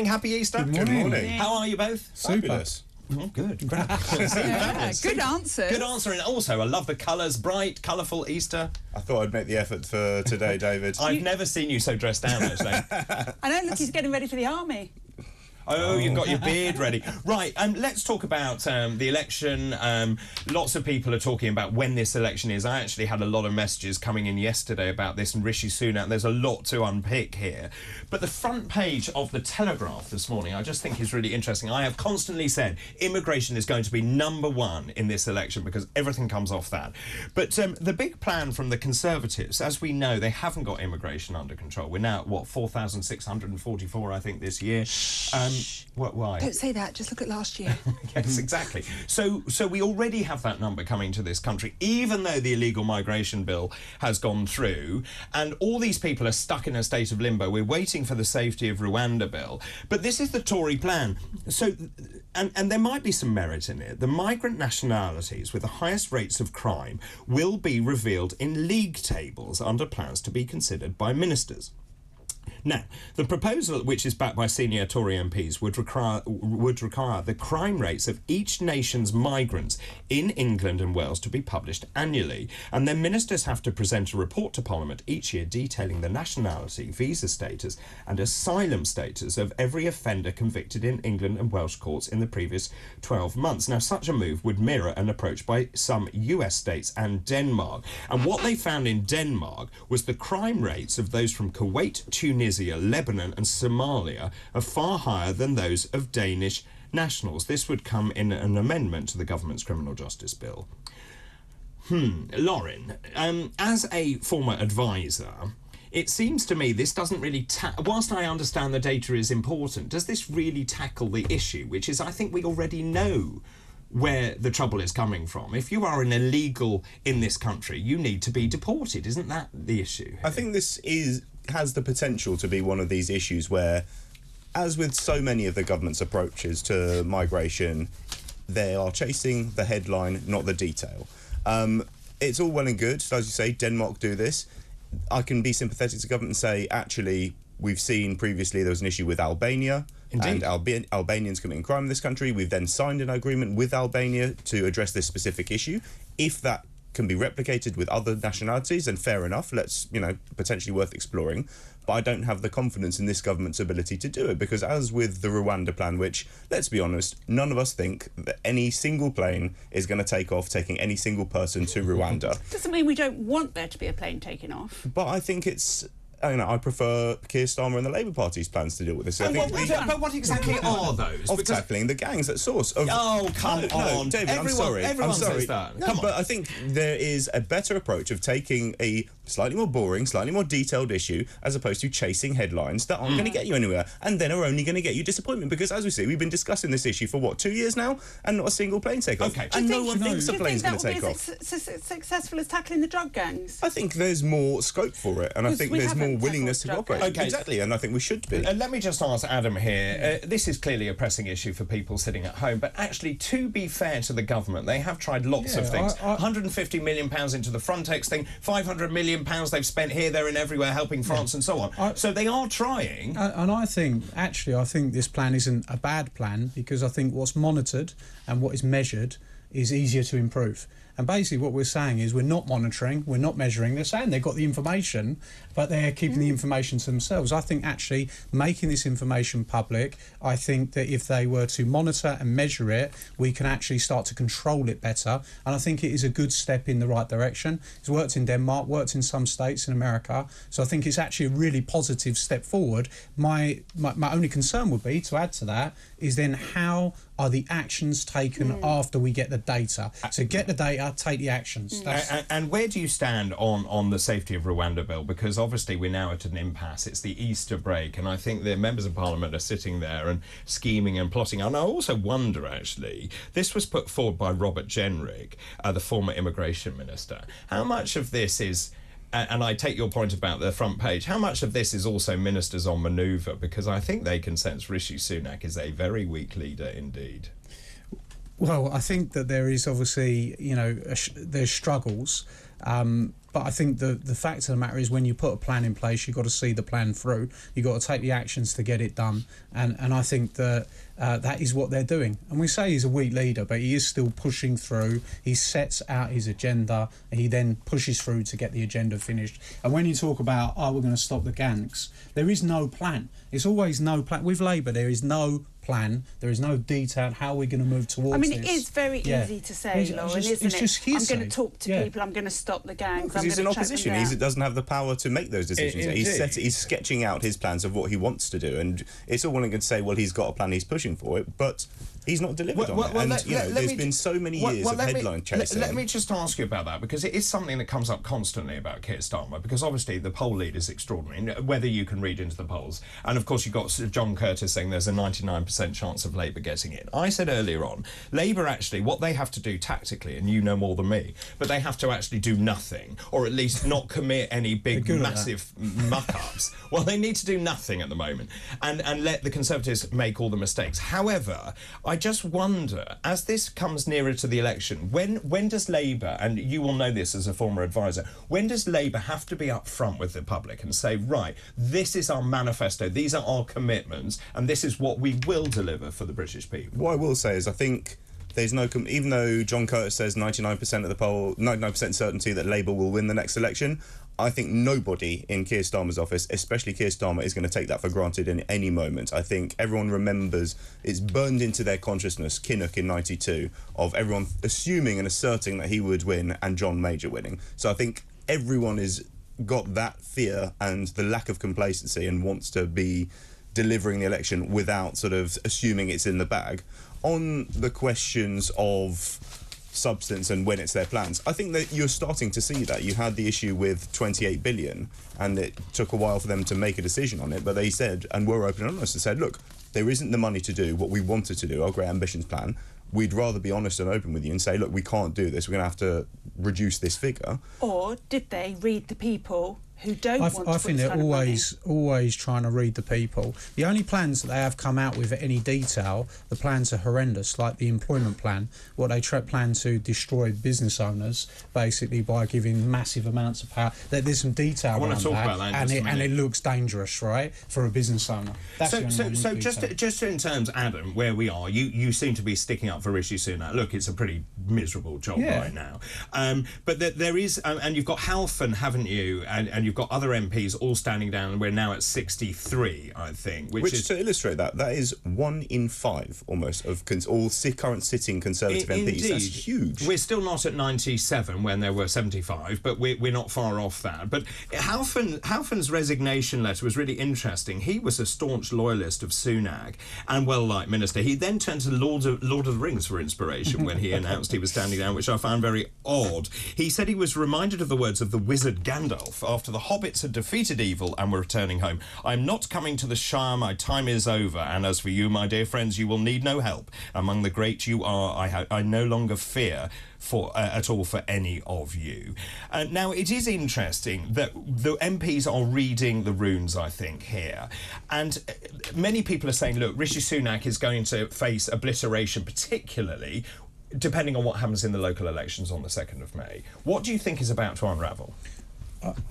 Happy Easter. Good morning. How are you both? Fabulous. Oh, good. Great. Yeah, good answer. Good answer. And also, I love the colours. Bright, colourful Easter. I thought I'd make the effort for today, David. I've never seen you so dressed down, actually. I know, look, he's getting ready for the army. Oh, you've got your beard ready. Right, let's talk about the election. Lots of people are talking about when this election is. I actually had a lot of messages coming in yesterday about this, and Rishi Sunak. There's a lot to unpick here. But the front page of the Telegraph this morning, I just think is really interesting. I have constantly said immigration is going to be #1 in this election because everything comes off that. But the big plan from the Conservatives, as we know, they haven't got immigration under control. We're now at, what, 4,644, I think, this year. Why? Don't say that, just look at last year. Yes, exactly. So we already have that number coming to this country, even though the illegal migration bill has gone through, and all these people are stuck in a state of limbo. We're waiting for the safety of Rwanda bill. But this is the Tory plan. So, and there might be some merit in it. The migrant nationalities with the highest rates of crime will be revealed in league tables under plans to be considered by ministers. Now, the proposal, which is backed by senior Tory MPs, would require the crime rates of each nation's migrants in England and Wales to be published annually, and then ministers have to present a report to Parliament each year detailing the nationality, visa status and asylum status of every offender convicted in England and Welsh courts in the previous 12 months. Now, such a move would mirror an approach by some US states and Denmark, and what they found in Denmark was the crime rates of those from Kuwait, Tunisia, Lebanon and Somalia are far higher than those of Danish nationals. This would come in an amendment to the government's criminal justice bill. Lauren, as a former advisor, it seems to me this doesn't really, whilst I understand the data is important, does this really tackle the issue, which is I think we already know where the trouble is coming from. If you are an illegal in this country, you need to be deported. Isn't that the issue here? I think this has the potential to be one of these issues where, as with so many of the government's approaches to migration, they are chasing the headline, not the detail. It's all well and good, as you say, Denmark do this. I can be sympathetic to government and say, actually, we've seen previously there was an issue with Albania. Indeed. And Albanians committing crime in this country. We've then signed an agreement with Albania to address this specific issue. If that can be replicated with other nationalities, then fair enough. Let's, potentially worth exploring. But I don't have the confidence in this government's ability to do it, because as with the Rwanda plan, which, let's be honest, none of us think that any single plane is going to take off taking any single person to Rwanda. Doesn't mean we don't want there to be a plane taking off. But I think it's... I prefer Keir Starmer and the Labour Party's plans to deal with this. But what exactly are those? Of tackling the gangs at source. Come on, David, I'm sorry. Says that. Come on. But I think there is a better approach of taking a slightly more boring, slightly more detailed issue as opposed to chasing headlines that aren't going to get you anywhere and then are only going to get you disappointment. Because as we see, we've been discussing this issue for, 2 years now, and not a single plane takeoff. Okay. And no one thinks a plane's going to take off. Do you think that will be as successful as tackling the drug gangs? I think there's more scope for it, and I think there's more willingness to cooperate. Okay. Exactly, and I think we should be. Let me just ask Adam here. This is clearly a pressing issue for people sitting at home, but actually, to be fair to the government, they have tried lots of things. £150 million into the Frontex thing, £500 million they've spent here, there and everywhere helping France and so on. So they are trying. And I think this plan isn't a bad plan, because I think what's monitored and what is measured is easier to improve. And basically what we're saying is we're not monitoring, we're not measuring. They're saying they've got the information, but they're keeping the information to themselves. I think actually making this information public, I think that if they were to monitor and measure it, we can actually start to control it better. And I think it is a good step in the right direction. It's worked in Denmark, worked in some states in America. So I think it's actually a really positive step forward. My only concern would be, to add to that, is then how are the actions taken after we get the data? So get the data, take the actions. And where do you stand on the safety of Rwanda bill? Because obviously we're now at an impasse. It's the Easter break, and I think the members of Parliament are sitting there and scheming and plotting. And I also wonder, actually, this was put forward by Robert Jenrick, the former immigration minister. How much of this is... and I take your point about the front page, how much of this is also ministers on manoeuvre? Because I think they can sense Rishi Sunak is a very weak leader indeed. Well, I think that there is obviously, there's struggles. But I think the fact of the matter is when you put a plan in place, you've got to see the plan through. You've got to take the actions to get it done. And I think that that is what they're doing. And we say he's a weak leader, but he is still pushing through. He sets out his agenda. He then pushes through to get the agenda finished. And when you talk about, oh, we're going to stop the gangs, there is no plan. It's always no plan. With Labour, there is no plan. There is no detail how we're going to move towards I mean, this. it is very easy to say, Lauren, isn't it? Just I'm going to talk to people. I'm going to stop the gangs. Because he's in opposition. He doesn't have the power to make those decisions. He's sketching out his plans of what he wants to do, and it's all well and good to say, well, he's got a plan, he's pushing for it, but he's not delivered on it. And there's been so many years of headline chasing. Let me just ask you about that, because it is something that comes up constantly about Keir Starmer, because obviously the poll lead is extraordinary, whether you can read into the polls. And of course you've got John Curtis saying there's a 99% chance of Labour getting it. I said earlier on, Labour actually, what they have to do tactically, and you know more than me, but they have to actually do nothing, or at least not commit any big, massive muck-ups. Well, they need to do nothing at the moment, and let the Conservatives make all the mistakes. However, I just wonder, as this comes nearer to the election, when does Labour, and you will know this as a former advisor, when does Labour have to be up front with the public and say, right, this is our manifesto, these are our commitments, and this is what we will deliver for the British people? What I will say is I think there's no... even though John Curtis says 99% of the poll, 99% certainty that Labour will win the next election, I think nobody in Keir Starmer's office, especially Keir Starmer, is going to take that for granted in any moment. I think everyone remembers, it's burned into their consciousness, Kinnock in 92, of everyone assuming and asserting that he would win and John Major winning. So I think everyone has got that fear and the lack of complacency and wants to be delivering the election without sort of assuming it's in the bag. On the questions of substance and when it's their plans, I think that you're starting to see that. You had the issue with 28 billion and it took a while for them to make a decision on it, but they said, and were open and honest, and said, look, there isn't the money to do what we wanted to do, our Great Ambitions plan. We'd rather be honest and open with you and say, look, we can't do this, we're going to have to reduce this figure. Or did they read the people who don't want to put I think they're always trying to read the people. The only plans that they have come out with any detail, the plans are horrendous, like the employment plan, what they plan to destroy business owners, basically by giving massive amounts of power. There's some detail I want to talk about that and it looks dangerous, right, for a business owner. So just in terms, Adam, where we are, you seem to be sticking up for Rishi Sunak. Look, it's a pretty miserable job right now. But there is, and you've got Halfon, haven't you, and you've got other MPs all standing down, and we're now at 63, I think. Which is, to illustrate that is 1 in 5, almost, of all current sitting Conservative MPs. Indeed. That's huge. We're still not at 97 when there were 75, but we're not far off that. But Halfon's resignation letter was really interesting. He was a staunch loyalist of Sunak and well-liked minister. He then turned to Lord of the Rings for inspiration when he announced he was standing down, which I found very odd. He said he was reminded of the words of the wizard Gandalf after the hobbits had defeated evil and were returning home. I'm not coming to the Shire, my time is over, and as for you, my dear friends, you will need no help. Among the great you are, I no longer fear at all for any of you. Now, it is interesting that the MPs are reading the runes, I think, here. And many people are saying, look, Rishi Sunak is going to face obliteration, particularly depending on what happens in the local elections on the 2nd of May. What do you think is about to unravel?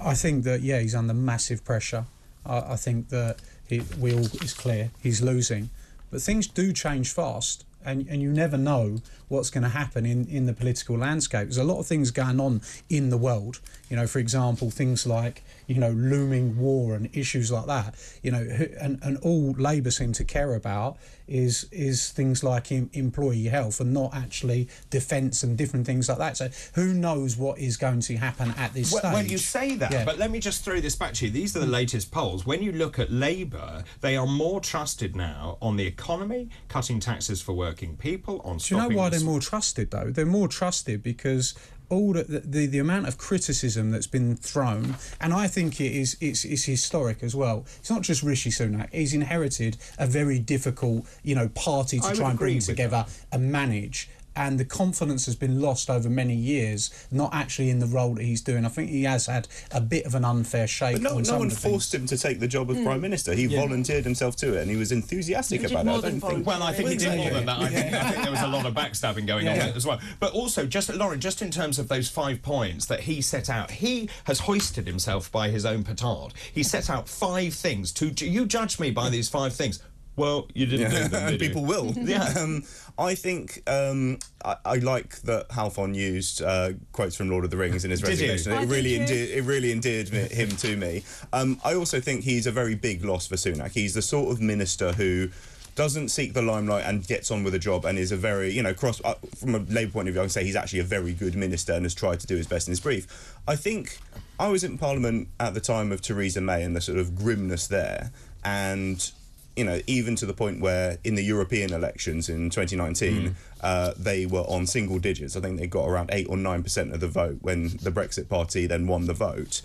I think that, he's under massive pressure. I think that it's clear he's losing. But things do change fast, and you never know what's going to happen in the political landscape. There's a lot of things going on in the world. For example, things like, looming war and issues like that. And all Labour seem to care about is things like employee health and not actually defence and different things like that. So who knows what is going to happen at this stage? Well, you say that, but let me just throw this back to you. These are the latest polls. When you look at Labour, they are more trusted now on the economy, cutting taxes for working people, on stopping... Do you know why they're more trusted, though? They're more trusted because all the amount of criticism that's been thrown, and I think it's historic as well. It's not just Rishi Sunak. He's inherited a very difficult, party to try and bring together and manage. and the confidence has been lost over many years, not actually in the role that he's doing. I think he has had a bit of an unfair shake. But no one forced him to take the job of Prime Minister. He volunteered himself to it, and he was enthusiastic about it. I think he did more than that. I think there was a lot of backstabbing going on as well. But also, Lauren, just in terms of those 5 points that he set out, he has hoisted himself by his own petard. He set out 5 things. You judge me by these 5 things. Well, you didn't do them, did People you? will. I think I like that Halfon used quotes from Lord of the Rings in his resignation. It really endeared him to me. I also think he's a very big loss for Sunak. He's the sort of minister who doesn't seek the limelight and gets on with the job, and is a very, from a Labour point of view, I can say he's actually a very good minister and has tried to do his best in his brief. I think I was in Parliament at the time of Theresa May and the sort of grimness there, and even to the point where in the European elections in 2019, they were on single digits. I think they got around 8 or 9% of the vote when the Brexit Party then won the vote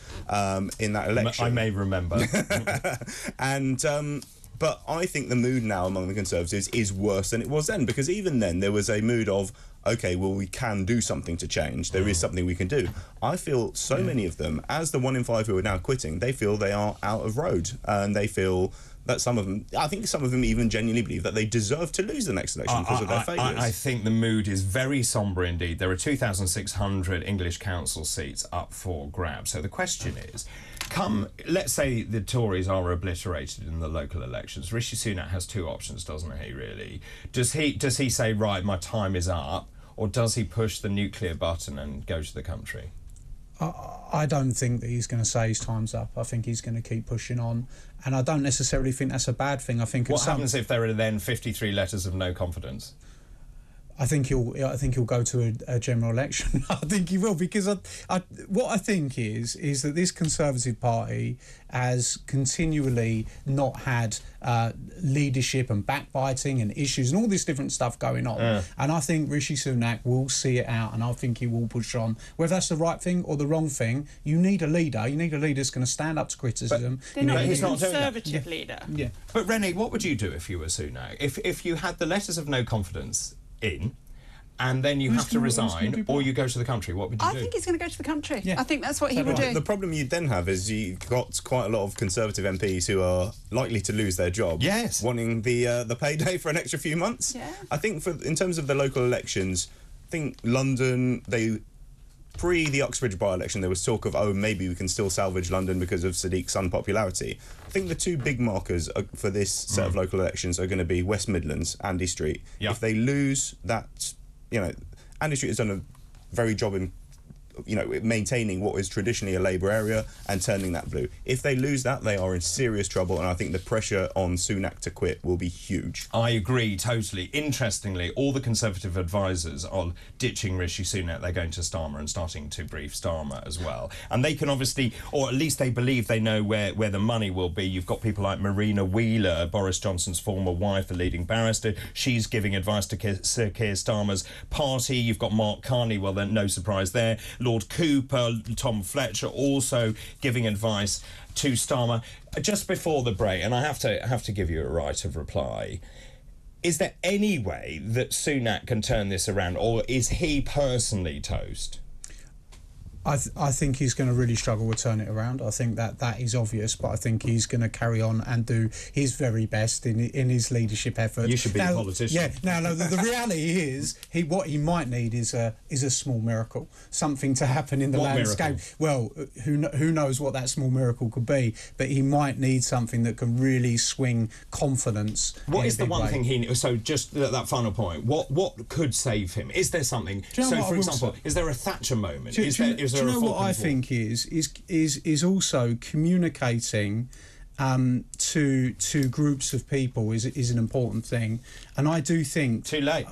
in that election. I may remember. But I think the mood now among the Conservatives is worse than it was then, because even then there was a mood of, OK, well, we can do something to change. There is something we can do. I feel so many of them, as the 1 in 5 who are now quitting, they feel they are out of road, and they feel that I think some of them even genuinely believe that they deserve to lose the next election because of their failures. I think the mood is very sombre indeed. There are 2,600 English council seats up for grabs. So the question is, let's say the Tories are obliterated in the local elections. Rishi Sunak has 2 options, doesn't he, really? Does he say, right, my time is up, or does he push the nuclear button and go to the country? I don't think that he's going to say his time's up. I think he's going to keep pushing on, and I don't necessarily think that's a bad thing. I think what happens if there are then 53 letters of no confidence? I think he'll go to a general election. I think he will, because what I think is that this Conservative Party has continually not had leadership and backbiting and issues and all this different stuff going on. And I think Rishi Sunak will see it out, and I think he will push on. Whether that's the right thing or the wrong thing, you need a leader. You need a leader that's going to stand up to criticism. They're not a Conservative leader. Yeah. But Rennie, what would you do if you were Sunak? If you had the letters of no confidence in, and then you have to resign, or you go to the country, what would you do? I think he's going to go to the country. Yeah. I think that's what he would do. The problem you'd then have is you've got quite a lot of Conservative MPs who are likely to lose their job, wanting the payday for an extra few months. Yeah. I think in terms of the local elections, I think London, pre the Uxbridge by-election, there was talk of, maybe we can still salvage London because of Sadiq's unpopularity. I think the 2 big markers for this set of local elections are going to be West Midlands, Andy Street. If they lose that, Andy Street has done a very job in maintaining what is traditionally a Labour area and turning that blue. If they lose that, they are in serious trouble, and I think the pressure on Sunak to quit will be huge. I agree totally. Interestingly, all the Conservative advisors are ditching Rishi Sunak. They're going to Starmer and starting to brief Starmer as well. And they can obviously, or at least they believe they know where the money will be. You've got people like Marina Wheeler, Boris Johnson's former wife, the leading barrister. She's giving advice to Sir Keir Starmer's party. You've got Mark Carney, well, then no surprise there. Lord Cooper, Tom Fletcher also giving advice to Starmer. Just before the break, and I have to give you a right of reply, is there any way that Sunak can turn this around, or is he personally toast? I think he's going to really struggle to turn it around. I think that is obvious, but I think he's going to carry on and do his very best in his leadership effort. You should be a politician. Yeah. No. The reality is, what he might need is a small miracle, something to happen in the landscape. Miracle? Well, who knows what that small miracle could be? But he might need something that can really swing confidence. What is the one thing he needs? So just that final point. What could save him? Is there something? So, for example, is there a Thatcher moment? Do you know what I think is also communicating to groups of people is an important thing, and I do think too late.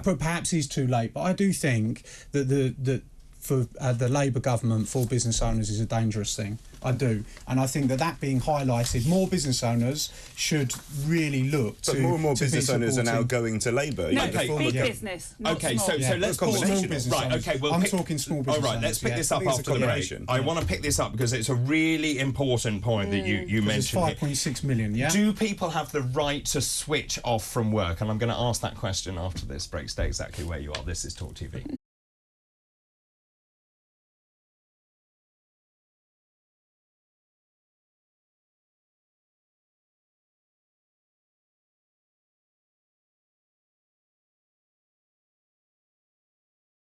Perhaps is too late, but I do think that for the Labour government for business owners is a dangerous thing. I do. And I think that being highlighted, more business owners should really look to... But more and more to be business owners are now supporting- going to Labour. No, Okay, big business, not Okay, small. so Yeah, let's a pause. combination small business Right, owners. okay, well, I'm pick- talking small All business right, owners. let's pick yeah. this up I think it's a after the break. combination. I want to pick this up because it's a really important point that you There's mentioned here. 5.6 million, yeah? Do people have the right to switch off from work? And I'm going to ask that question after this break. Stay exactly where you are. This is Talk TV.